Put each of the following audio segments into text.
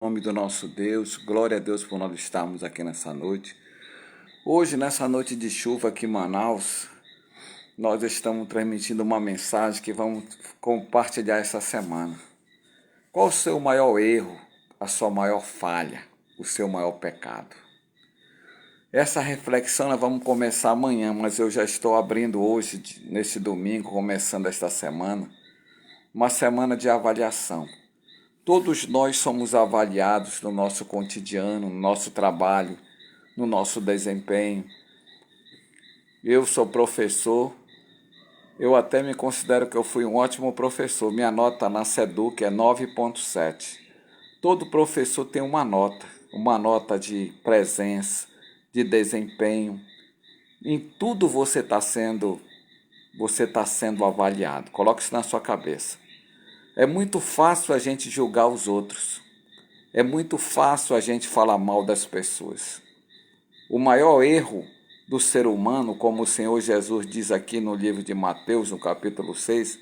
Em nome do nosso Deus, glória a Deus por nós estarmos aqui nessa noite. Hoje, nessa noite de chuva aqui em Manaus, nós estamos transmitindo uma mensagem que vamos compartilhar essa semana. Qual o seu maior erro, a sua maior falha, o seu maior pecado? Essa reflexão nós vamos começar amanhã, mas eu já estou abrindo hoje, nesse domingo, começando esta semana, uma semana de avaliação. Todos nós somos avaliados no nosso cotidiano, no nosso trabalho, no nosso desempenho. Eu sou professor, eu até me considero que eu fui um ótimo professor. Minha nota na SEDUC é 9,7. Todo professor tem uma nota de presença, de desempenho. Em tudo você está sendo avaliado. Coloque isso na sua cabeça. É muito fácil a gente julgar os outros. É muito fácil a gente falar mal das pessoas. O maior erro do ser humano, como o Senhor Jesus diz aqui no livro de Mateus, no capítulo 6,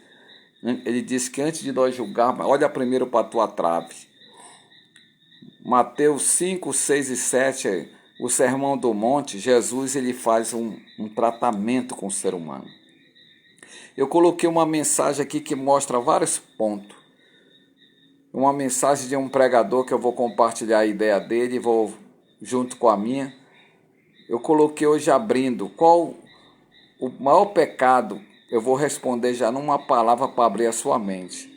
ele diz que antes de nós julgarmos, olha primeiro para a tua trave. Mateus 5, 6 e 7, o Sermão do Monte, Jesus ele faz um tratamento com o ser humano. Eu coloquei uma mensagem aqui que mostra vários pontos. Uma mensagem de um pregador que eu vou compartilhar a ideia dele e vou junto com a minha. Eu coloquei hoje abrindo qual o maior pecado. Eu vou responder já numa palavra para abrir a sua mente.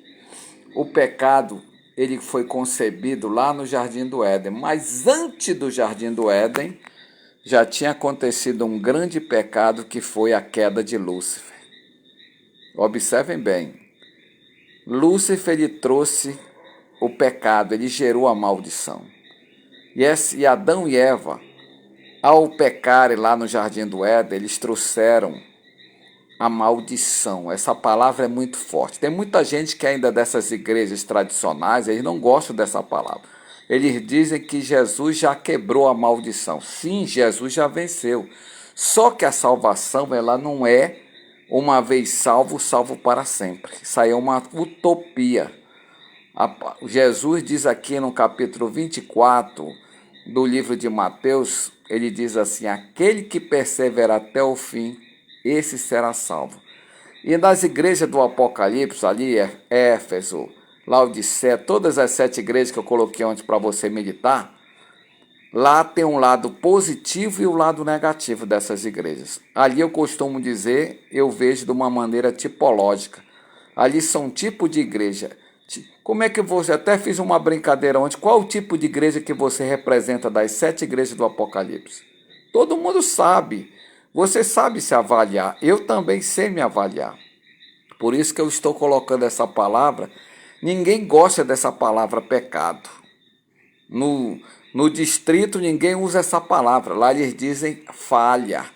O pecado, ele foi concebido lá no Jardim do Éden, mas antes do Jardim do Éden já tinha acontecido um grande pecado que foi a queda de Lúcifer. Observem bem, Lúcifer ele trouxe o pecado, ele gerou a maldição. E Adão e Eva, ao pecarem lá no Jardim do Éden, eles trouxeram a maldição. Essa palavra é muito forte. Tem muita gente que ainda dessas igrejas tradicionais, eles não gostam dessa palavra. Eles dizem que Jesus já quebrou a maldição. Sim, Jesus já venceu. Só que a salvação, ela não é uma vez salvo, salvo para sempre. Isso aí é uma utopia. Jesus diz aqui no capítulo 24 do livro de Mateus, ele diz assim, aquele que perseverar até o fim, esse será salvo. E nas igrejas do Apocalipse, ali, Éfeso, Laodiceia, todas as 7 igrejas que eu coloquei ontem para você meditar, lá tem um lado positivo e um lado negativo dessas igrejas. Ali eu costumo dizer, eu vejo de uma maneira tipológica. Ali são um tipo de igreja. Como é que você... Até fiz uma brincadeira ontem. Qual o tipo de igreja que você representa das 7 igrejas do Apocalipse? Todo mundo sabe. Você sabe se avaliar. Eu também sei me avaliar. Por isso que eu estou colocando essa palavra. Ninguém gosta dessa palavra pecado. No distrito ninguém usa essa palavra. Lá eles dizem falha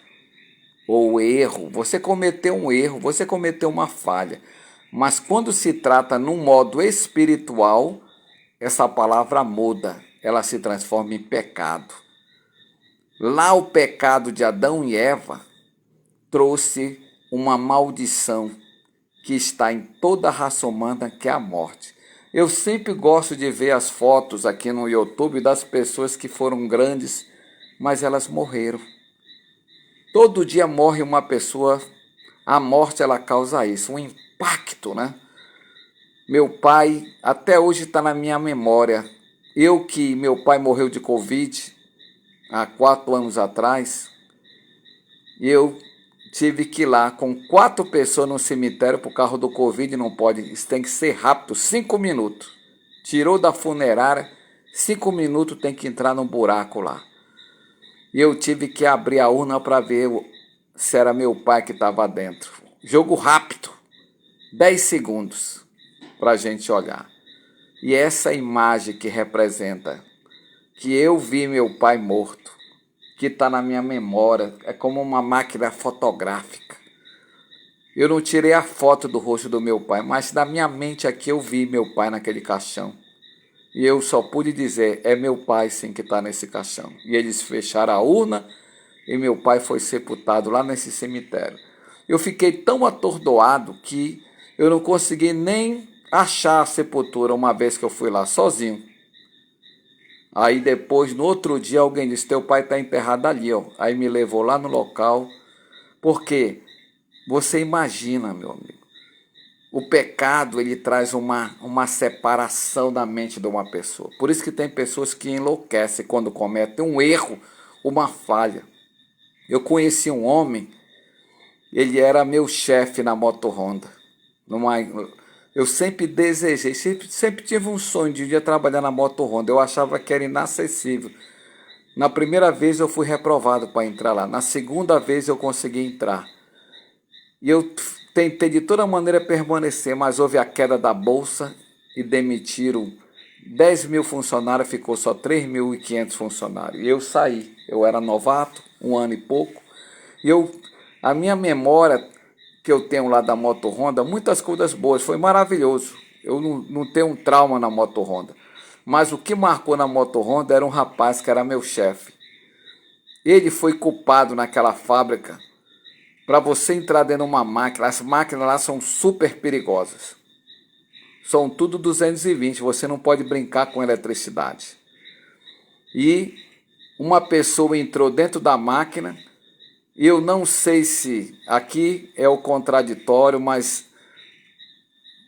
ou erro. Você cometeu um erro, você cometeu uma falha. Mas quando se trata num modo espiritual, essa palavra muda. Ela se transforma em pecado. Lá o pecado de Adão e Eva trouxe uma maldição que está em toda a raça humana, que é a morte. Eu sempre gosto de ver as fotos aqui no YouTube das pessoas que foram grandes, mas elas morreram. Todo dia morre uma pessoa, a morte ela causa isso, um impacto, né? Meu pai, até hoje está na minha memória, meu pai morreu de Covid há 4 anos atrás, e eu tive que ir lá com 4 pessoas no cemitério por causa do Covid, não pode, isso tem que ser rápido, 5 minutos. Tirou da funerária, 5 minutos tem que entrar no buraco lá. E eu tive que abrir a urna para ver se era meu pai que estava dentro. Jogo rápido, 10 segundos para a gente olhar. E essa imagem que representa que eu vi meu pai morto, que está na minha memória, é como uma máquina fotográfica. Eu não tirei a foto do rosto do meu pai, mas na minha mente aqui eu vi meu pai naquele caixão. E eu só pude dizer, é meu pai sim que está nesse caixão. E eles fecharam a urna e meu pai foi sepultado lá nesse cemitério. Eu fiquei tão atordoado que eu não consegui nem achar a sepultura uma vez que eu fui lá sozinho. Aí depois, no outro dia, alguém disse, teu pai está enterrado ali, ó. Aí me levou lá no local. Porque você imagina, meu amigo, o pecado ele traz uma separação da mente de uma pessoa. Por isso que tem pessoas que enlouquecem quando cometem um erro, uma falha. Eu conheci um homem, ele era meu chefe na Moto Honda. Eu sempre desejei, sempre tive um sonho de um dia trabalhar na Moto Honda. Eu achava que era inacessível. Na primeira vez eu fui reprovado para entrar lá. Na segunda vez eu consegui entrar. E eu tentei de toda maneira permanecer, mas houve a queda da bolsa e demitiram 10 mil funcionários, ficou só 3.500 funcionários. E eu saí, eu era novato, 1 ano e pouco. E a minha memória que eu tenho lá da Moto Honda, muitas coisas boas, foi maravilhoso. Eu não tenho um trauma na Moto Honda. Mas o que marcou na Moto Honda era um rapaz que era meu chefe. Ele foi culpado naquela fábrica. Para você entrar dentro de uma máquina, as máquinas lá são super perigosas. São tudo 220, você não pode brincar com eletricidade. E uma pessoa entrou dentro da máquina, e eu não sei se aqui é o contraditório, mas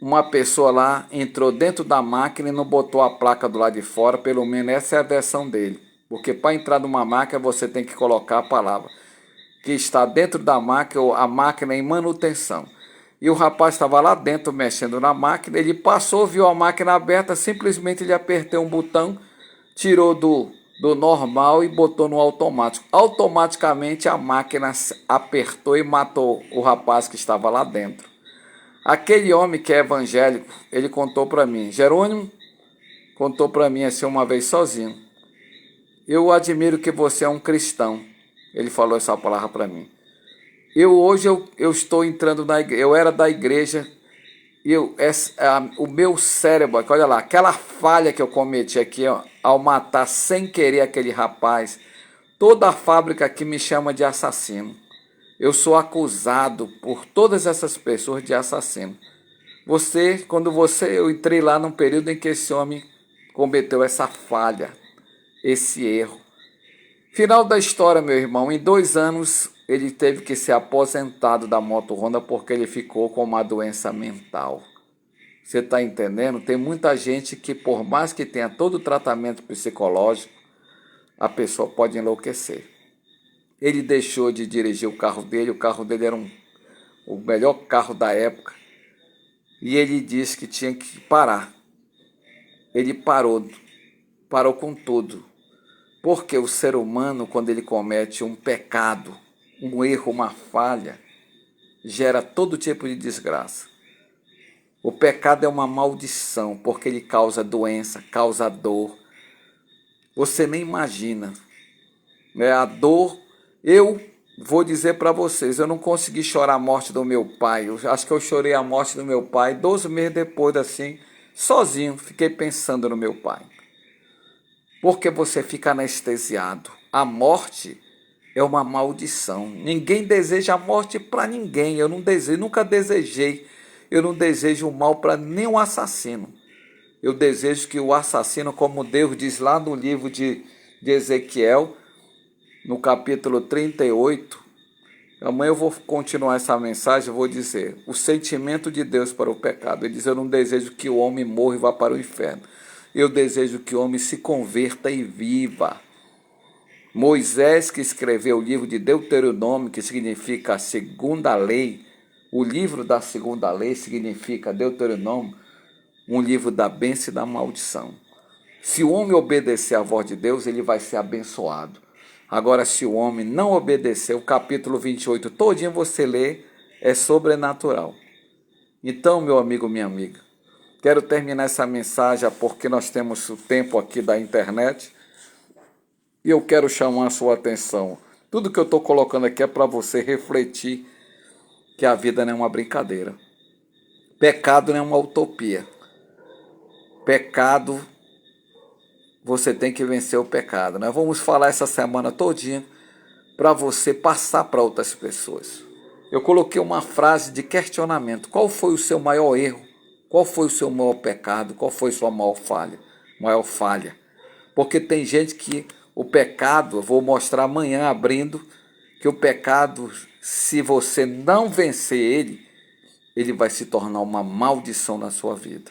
uma pessoa lá entrou dentro da máquina e não botou a placa do lado de fora, pelo menos essa é a versão dele. Porque para entrar numa máquina você tem que colocar a palavra que está dentro da máquina, ou a máquina em manutenção. E o rapaz estava lá dentro mexendo na máquina, ele passou, viu a máquina aberta, simplesmente ele apertou um botão, tirou do normal e botou no automático. Automaticamente a máquina apertou e matou o rapaz que estava lá dentro. Aquele homem que é evangélico, ele contou para mim, Jerônimo contou para mim assim uma vez sozinho, eu admiro que você é um cristão. Ele falou essa palavra para mim. Hoje eu estou entrando na igreja, eu era da igreja, e o meu cérebro, olha lá, aquela falha que eu cometi aqui, ó, ao matar sem querer aquele rapaz, toda a fábrica aqui me chama de assassino. Eu sou acusado por todas essas pessoas de assassino. Eu entrei lá num período em que esse homem cometeu essa falha, esse erro. Final da história, meu irmão, em 2 anos ele teve que ser aposentado da Moto Honda porque ele ficou com uma doença mental. Você está entendendo? Tem muita gente que, por mais que tenha todo o tratamento psicológico, a pessoa pode enlouquecer. Ele deixou de dirigir o carro dele era o melhor carro da época, e ele disse que tinha que parar. Ele parou com tudo. Porque o ser humano, quando ele comete um pecado, um erro, uma falha, gera todo tipo de desgraça. O pecado é uma maldição, porque ele causa doença, causa dor. Você nem imagina. A dor, eu vou dizer para vocês, eu não consegui chorar a morte do meu pai. Eu acho que eu chorei a morte do meu pai 12 meses depois, assim, sozinho. Fiquei pensando no meu pai. Porque você fica anestesiado. A morte é uma maldição. Ninguém deseja a morte para ninguém. Eu não desejo, nunca desejei. Eu não desejo o mal para nenhum assassino. Eu desejo que o assassino, como Deus diz lá no livro de Ezequiel, no capítulo 38, amanhã eu vou continuar essa mensagem, eu vou dizer, o sentimento de Deus para o pecado. Ele diz, eu não desejo que o homem morra e vá para o inferno. Eu desejo que o homem se converta e viva. Moisés, que escreveu o livro de Deuteronômio, que significa a segunda lei, o livro da segunda lei significa Deuteronômio, um livro da bênção e da maldição. Se o homem obedecer à voz de Deus, ele vai ser abençoado. Agora, se o homem não obedecer, o capítulo 28 todinho você lê, é sobrenatural. Então, meu amigo, minha amiga, quero terminar essa mensagem porque nós temos o tempo aqui da internet e eu quero chamar a sua atenção. Tudo que eu estou colocando aqui é para você refletir que a vida não é uma brincadeira. Pecado não é uma utopia. Pecado, você tem que vencer o pecado. Nós vamos falar essa semana todinha para você passar para outras pessoas. Eu coloquei uma frase de questionamento. Qual foi o seu maior erro? Qual foi o seu maior pecado? Qual foi a sua maior falha? Porque tem gente que o pecado, eu vou mostrar amanhã abrindo, que o pecado, se você não vencer ele vai se tornar uma maldição na sua vida.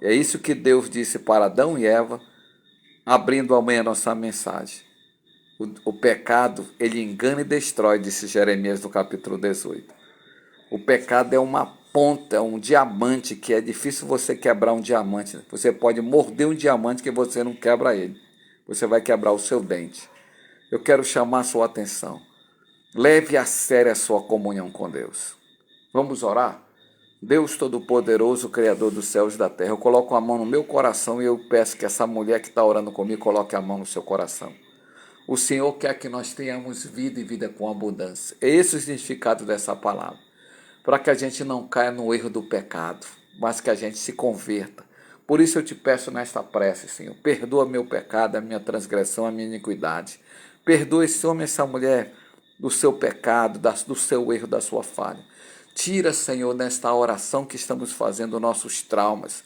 É isso que Deus disse para Adão e Eva, abrindo amanhã a nossa mensagem. O pecado, ele engana e destrói, disse Jeremias no capítulo 18. O pecado é uma ponta, é um diamante, que é difícil você quebrar um diamante. Você pode morder um diamante que você não quebra ele. Você vai quebrar o seu dente. Eu quero chamar a sua atenção. Leve a sério a sua comunhão com Deus. Vamos orar? Deus Todo-Poderoso, Criador dos céus e da terra, eu coloco a mão no meu coração e eu peço que essa mulher que está orando comigo coloque a mão no seu coração. O Senhor quer que nós tenhamos vida e vida com abundância. Esse é o significado dessa palavra. Para que a gente não caia no erro do pecado, mas que a gente se converta. Por isso eu te peço nesta prece, Senhor, perdoa meu pecado, a minha transgressão, a minha iniquidade. Perdoa esse homem e essa mulher do seu pecado, do seu erro, da sua falha. Tira, Senhor, nesta oração que estamos fazendo, nossos traumas.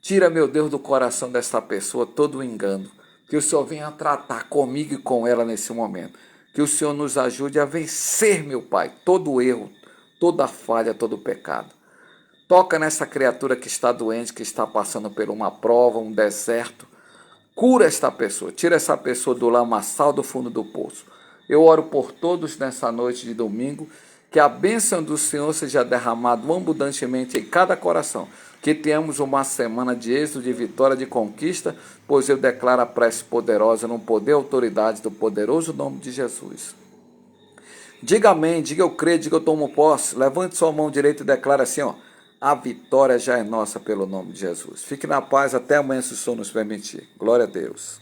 Tira, meu Deus, do coração desta pessoa todo o engano. Que o Senhor venha tratar comigo e com ela nesse momento. Que o Senhor nos ajude a vencer, meu Pai, todo o erro, toda a falha, todo o pecado. Toca nessa criatura que está doente, que está passando por uma prova, um deserto. Cura esta pessoa, tira essa pessoa do lamaçal do fundo do poço. Eu oro por todos nessa noite de domingo, que a bênção do Senhor seja derramada abundantemente em cada coração. Que tenhamos uma semana de êxito, de vitória, de conquista, pois eu declaro a prece poderosa no poder e autoridade do poderoso nome de Jesus. Diga amém, diga eu creio, diga eu tomo posse. Levante sua mão direita e declare assim, ó: a vitória já é nossa pelo nome de Jesus. Fique na paz, até amanhã se o Senhor nos permitir. Glória a Deus.